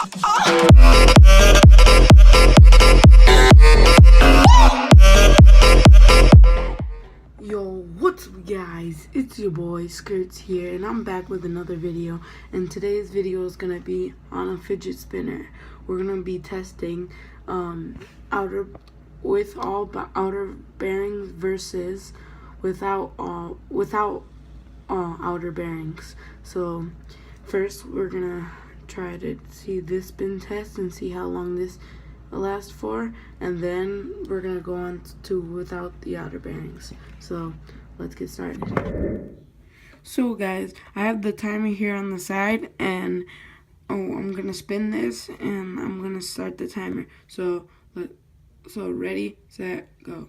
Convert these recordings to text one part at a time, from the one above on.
Yo, what's up guys? It's your boy Skirts here, and I'm back with another video. And today's video is gonna be on a fidget spinner. We're gonna be testing outer bearings versus without outer bearings. So first we're gonna try to see this spin test and see how long this last for, and then we're gonna go on to without the outer bearings. So let's get started. So guys, I have the timer here on the side, and I'm gonna spin this and I'm gonna start the timer. So ready, set, go.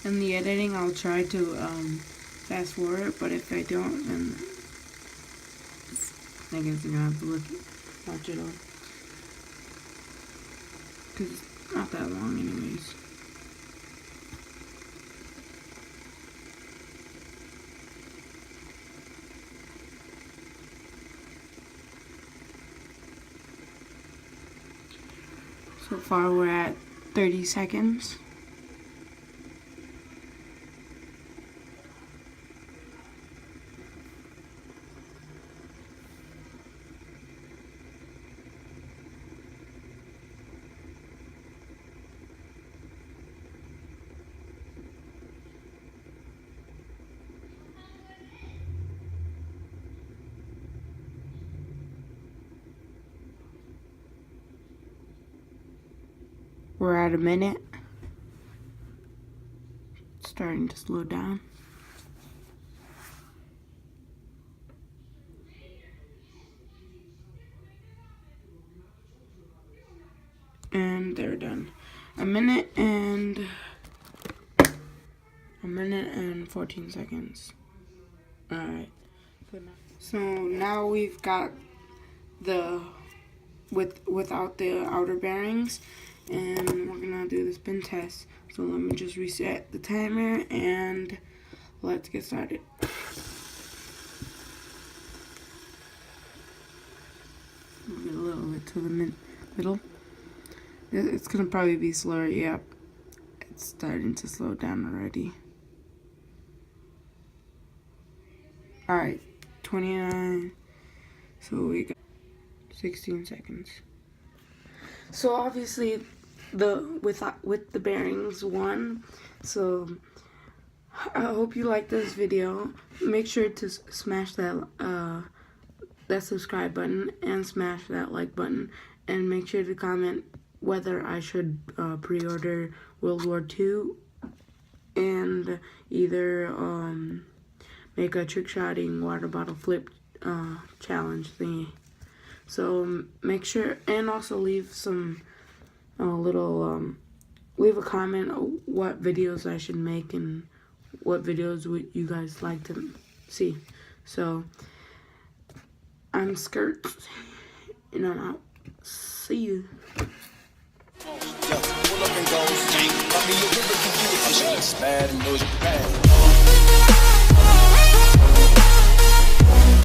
In the editing I'll try to fast forward, but if I don't, then I guess you're gonna have to watch it all, because it's not that long anyways. So far we're at 30 seconds. We're at a minute. It's starting to slow down. And they're done. A minute and 14 seconds. Alright. So now we've got the without the outer bearings, and we're gonna do the spin test. So let me just reset the timer and let's get started. Get a little bit to the middle. It's gonna probably be slower. Yep, it's starting to slow down already. Alright, 29. So we got 16 seconds. So obviously with the bearings won. So I hope you like this video. Make sure to smash that subscribe button and smash that like button, and make sure to comment whether I should pre-order World War II and either make a trick-shotting water bottle flip challenge thingy. So make sure, and also leave some leave a comment on what videos I should make and what videos would you guys like to see. So I'm Skirt, and I'm out. See you. Yo, pull up and go.